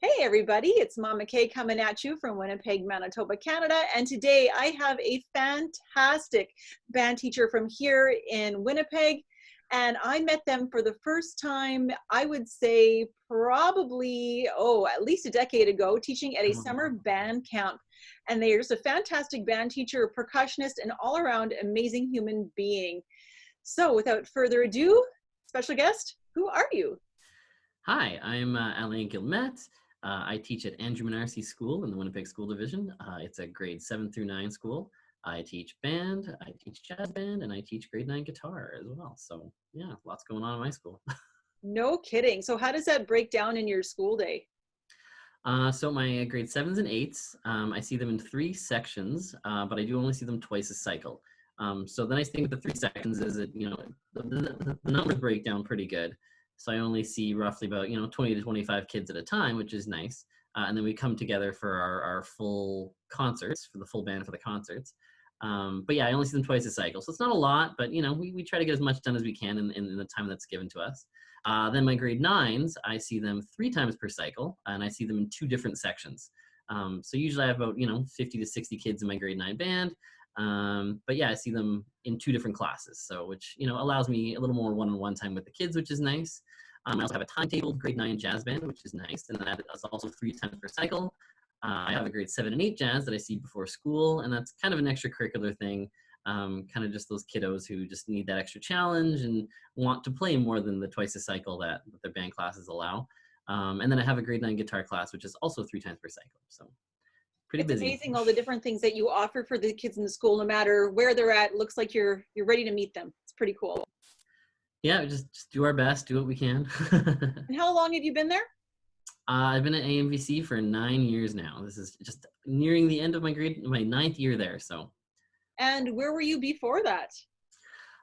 Hey everybody, it's Mama Kay coming at you from Winnipeg, Manitoba, Canada. And today I have a fantastic band teacher from here in Winnipeg. And I met them for the first time, I would say probably, at least a decade ago, teaching at a summer band camp. And they're just a fantastic band teacher, percussionist, and all around amazing human being. So without further ado, special guest, who are you? Hi, I'm Alain Guilmette. I teach at Andrew Mynarski School in the Winnipeg School Division. It's a grade 7 through 9 school. I teach band, I teach jazz band, and I teach grade 9 guitar as well. So yeah, lots going on in my school. No kidding. So how does that break down in your school day? So my grade 7s and 8s, I see them in 3 sections, but I do only see them twice a cycle. So the nice thing with the 3 sections is that, the numbers break down pretty good. So I only see roughly about, 20 to 25 kids at a time, which is nice. And then we come together for our full concerts, for the full band for the concerts. But yeah, I only see them twice a cycle. So it's not a lot, but, we try to get as much done as we can in the time that's given to us. Then my grade 9s, I see them 3 times per cycle, and I see them in 2 different sections. So usually I have about, 50 to 60 kids in my grade 9 band. But yeah, I see them in 2 different classes, so which allows me a little more one-on-one time with the kids, which is nice. I also have a timetabled grade 9 jazz band, which is nice, and that is also 3 times per cycle. I have a grade 7 and 8 jazz that I see before school, and that's kind of an extracurricular thing, kind of just those kiddos who just need that extra challenge and want to play more than the twice a cycle that their band classes allow. And then I have a grade 9 guitar class, which is also 3 times per cycle, so pretty busy. It's amazing all the different things that you offer for the kids in the school, no matter where they're at. It looks like you're ready to meet them. It's pretty cool. Yeah, just do our best, do what we can. And how long have you been there? I've been at AMVC for 9 years now. This is just nearing the end of my 9th year there. So. And where were you before that?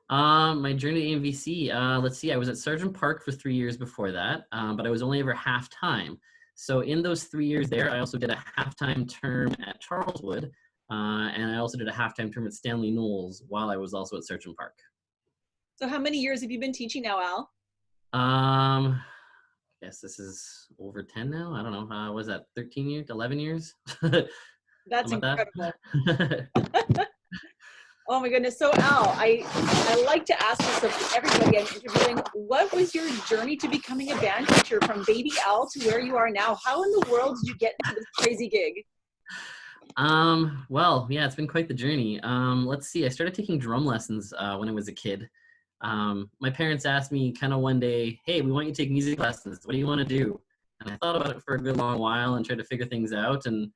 My journey to AMVC, let's see, I was at Sergeant Park for 3 years before that, but I was only ever half-time. So in those 3 years there, I also did a half-time term at Charleswood, and I also did a half-time term at Stanley Knowles while I was also at Sergeant Park. So how many years have you been teaching now, Al? I guess this is over 10 now. I don't know. Was that 13 years, 11 years? That's incredible. That? Oh my goodness. So Al, I like to ask this of everybody I'm interviewing, what was your journey to becoming a band teacher from baby Al to where you are now? How in the world did you get into this crazy gig? Well, yeah, it's been quite the journey. Let's see, I started taking drum lessons when I was a kid. My parents asked me kind of one day, hey, we want you to take music lessons. What do you want to do? And I thought about it for a good long while and tried to figure things out. And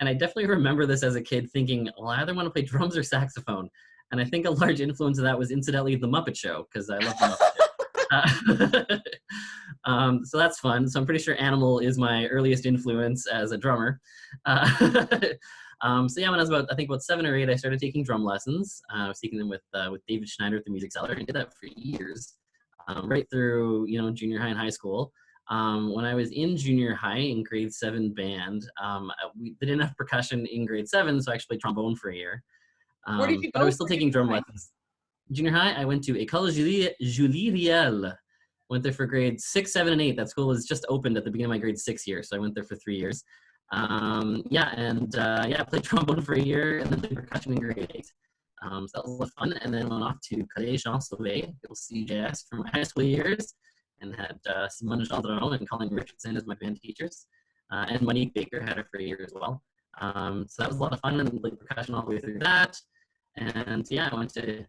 I definitely remember this as a kid thinking, well, I either want to play drums or saxophone. And I think a large influence of that was incidentally The Muppet Show, because I love The Muppet Show. So that's fun. So I'm pretty sure Animal is my earliest influence as a drummer. So yeah, when I was about 7 or 8, I started taking drum lessons. I was taking them with David Schneider at the Music Cellar, and did that for years, right through junior high and high school. When I was in junior high in grade 7 band, we didn't have percussion in grade 7, so I actually played trombone for a year. Where did you go? But I was still taking drum lessons. Junior high, I went to École Julie Riel. Went there for grades 6, 7, and 8. That school was just opened at the beginning of my grade 6 year, so I went there for 3 years. I played trombone for a year and then played percussion in grade 8. So that was a lot of fun. And then went off to Collège Jean Sauvé, CJS, for my high school years, and had Simone Gendron and Colin Richardson as my band teachers. And Monique Baker had her for a year as well. So that was a lot of fun, and played percussion all the way through that. And yeah, I went to,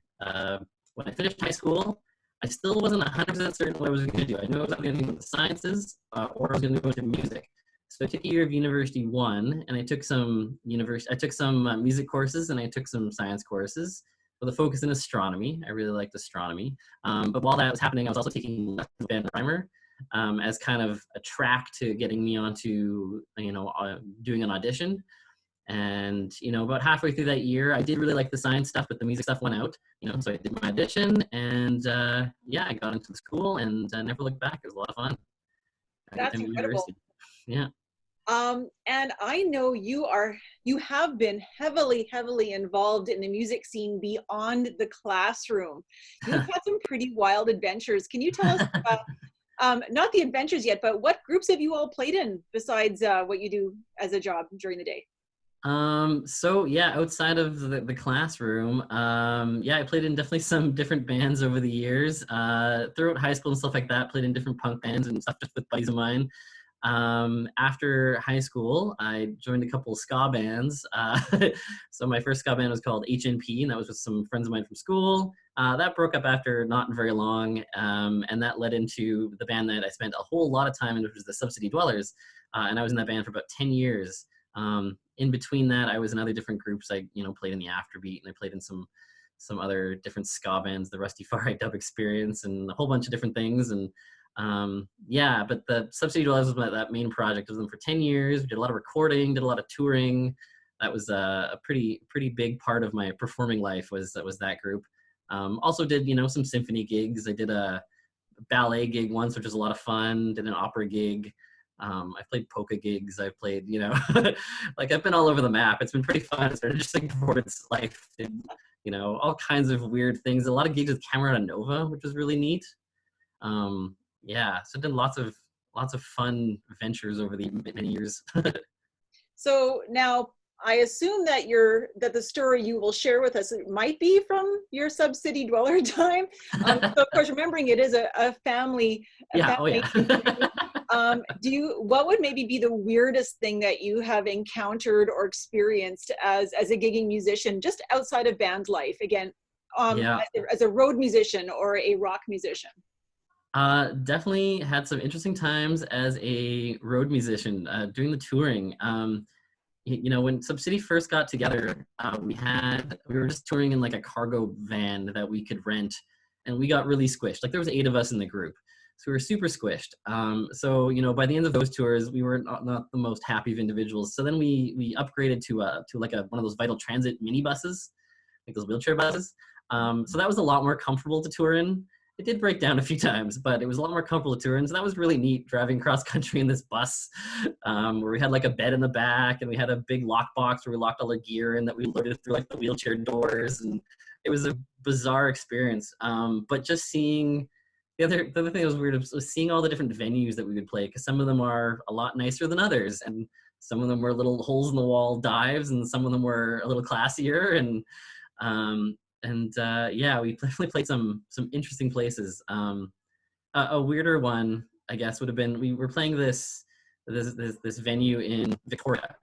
when I finished high school, I still wasn't 100% certain what I was going to do. I knew I was going to go into sciences, or I was going to go into music. So I took a year of University 1, and I took some music courses, and I took some science courses with a focus in astronomy. I really liked astronomy. But while that was happening, I was also taking lessons band primer as kind of a track to getting me onto, doing an audition. And, about halfway through that year, I did really like the science stuff, but the music stuff went out, so I did my audition, and I got into the school and never looked back. It was a lot of fun. That's incredible. Yeah. And I know you have been heavily involved in the music scene beyond the classroom. You've had some pretty wild adventures. Can you tell us Not the adventures yet, but what groups have you all played in besides what you do as a job during the day? So yeah, outside of the classroom, yeah, I played in definitely some different bands over the years. Throughout high school and stuff like that, played in different punk bands and stuff just with buddies of mine. After high school, I joined a couple of ska bands. So my first ska band was called HNP, and that was with some friends of mine from school. That broke up after not very long, and that led into the band that I spent a whole lot of time in, which was the Subsidy Dwellers. And I was in that band for about 10 years. In between that, I was in other different groups. I, played in the Afterbeat, and I played in some other different ska bands, the Rusty Far Right Dub Experience, and a whole bunch of different things. And yeah, but the Subsidy Dwellers was that main project. I was with them for 10 years. We did a lot of recording, did a lot of touring. That was a pretty big part of my performing life was that group. Also did, some symphony gigs. I did a ballet gig once, which was a lot of fun. Did an opera gig. I played polka gigs. I've played, like I've been all over the map. It's been pretty fun. It's been just like performance life. And, all kinds of weird things. A lot of gigs with Camerata Nova, which was really neat. Yeah, so did lots of fun ventures over the many years. So now I assume that the story you will share with us might be from your Subsidy Dweller time. So of course, remembering it is a family. Yeah. Family. Oh yeah. What would maybe be the weirdest thing that you have encountered or experienced as a gigging musician, just outside of band life? Again, Yeah. as a road musician or a rock musician. Definitely had some interesting times as a road musician, doing the touring. When Subsidy first got together, we were just touring in like a cargo van that we could rent, and we got really squished. Like there was 8 of us in the group, so we were super squished. So by the end of those tours, we were not the most happy of individuals. So then we upgraded to like one of those Vital Transit minibuses, like those wheelchair buses. So that was a lot more comfortable to tour in. It did break down a few times, but it was a lot more comfortable to tour in. So that was really neat, driving cross country in this bus, where we had like a bed in the back, and we had a big lockbox where we locked all our gear in that we loaded through like the wheelchair doors, and it was a bizarre experience. But just seeing the other thing that was weird was seeing all the different venues that we would play, because some of them are a lot nicer than others, and some of them were little holes in the wall dives, and some of them were a little classier, and yeah, we definitely played some interesting places. A weirder one, I guess, would have been we were playing this venue in Victoria,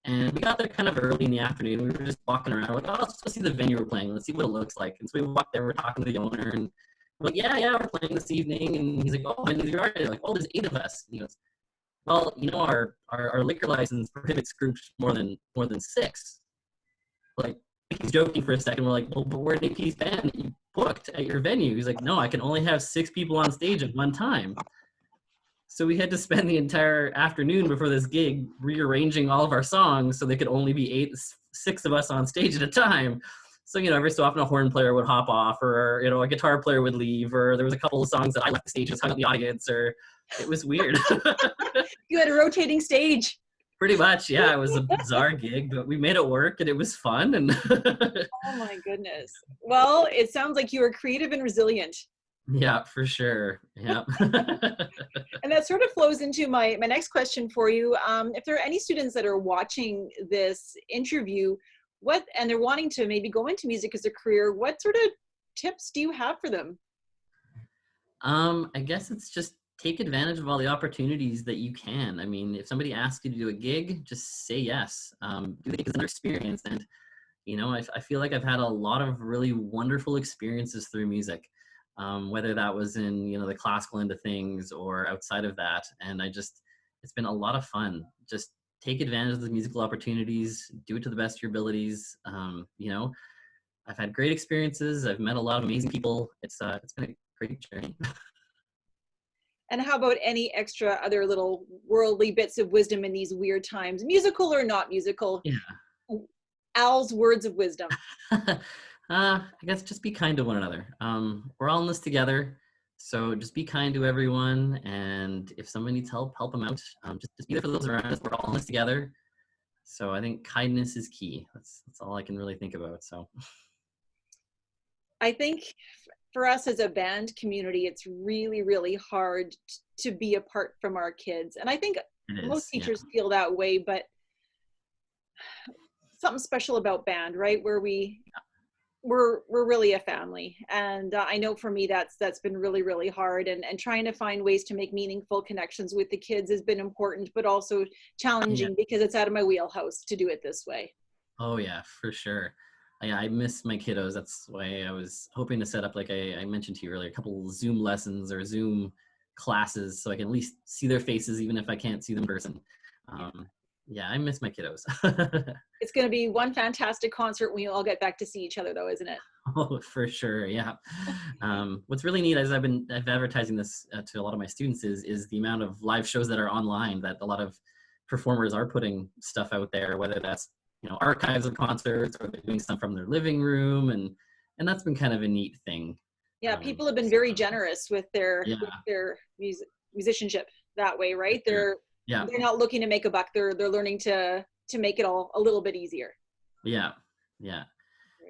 and we got there kind of early in the afternoon. We were just walking around, we're like, oh, let's go see the venue we're playing. Let's see what it looks like. And so we walked there. We're talking to the owner, and we're like, yeah, we're playing this evening. And he's like, oh, and you are? Like, oh, there's 8 of us. And he goes, well, our liquor license prohibits groups more than 6. Like, he's joking for a second. We're like, well, but we're AP's band that you booked at your venue. He's like, no, I can only have 6 people on stage at one time. So we had to spend the entire afternoon before this gig rearranging all of our songs so they could only be 6 of us on stage at a time. So, every so often a horn player would hop off, or, a guitar player would leave, or there was a couple of songs that I left the stage and hung out in the audience, or it was weird. You had a rotating stage. Pretty much, yeah. It was a bizarre gig, but we made it work, and it was fun. And oh my goodness. Well, it sounds like you were creative and resilient. Yeah, for sure. Yeah. And that sort of flows into my next question for you. If there are any students that are watching this interview, and they're wanting to maybe go into music as a career, what sort of tips do you have for them? I guess it's just take advantage of all the opportunities that you can. I mean, if somebody asks you to do a gig, just say yes. Do the gig as an experience. And, I feel like I've had a lot of really wonderful experiences through music, whether that was in, the classical end of things or outside of that. And it's been a lot of fun. Just take advantage of the musical opportunities, do it to the best of your abilities. I've had great experiences. I've met a lot of amazing people. It's been a great journey. And how about any extra other little worldly bits of wisdom in these weird times, musical or not musical? Yeah. Al's words of wisdom. I guess just be kind to one another. We're all in this together, so just be kind to everyone. And if someone needs help them out. Just be there for those around us. We're all in this together. So I think kindness is key. That's all I can really think about. So I think for us as a band community, it's really, really hard to be apart from our kids. And I think It most is, yeah. teachers feel that way, but something special about band, right? Where we're really a family. And I know for me, that's been really, really hard, and trying to find ways to make meaningful connections with the kids has been important, but also challenging because it's out of my wheelhouse to do it this way. Oh yeah, for sure. I miss my kiddos. That's why I was hoping to set up, like I mentioned to you earlier, a couple Zoom lessons or Zoom classes so I can at least see their faces, even if I can't see them in person. Yeah, I miss my kiddos. It's going to be one fantastic concert when you all get back to see each other, though, isn't it? Oh, for sure. Yeah. What's really neat is I've advertising this to a lot of my students is the amount of live shows that are online, that a lot of performers are putting stuff out there, whether that's, archives of concerts, or they're doing stuff from their living room. And that's been kind of a neat thing. Yeah. People have been very generous with their musicianship that way, right? They're not looking to make a buck. They're learning to make it all a little bit easier. Yeah.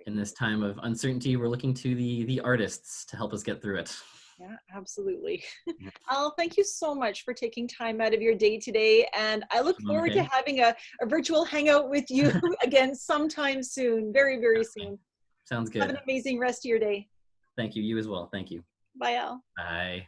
In this time of uncertainty, we're looking to the artists to help us get through it. Yeah, absolutely. Al, thank you so much for taking time out of your day today. And I look forward to having a virtual hangout with you again sometime soon, very, very soon. Sounds good. Have an amazing rest of your day. Thank you. You as well. Thank you. Bye, Al. Bye.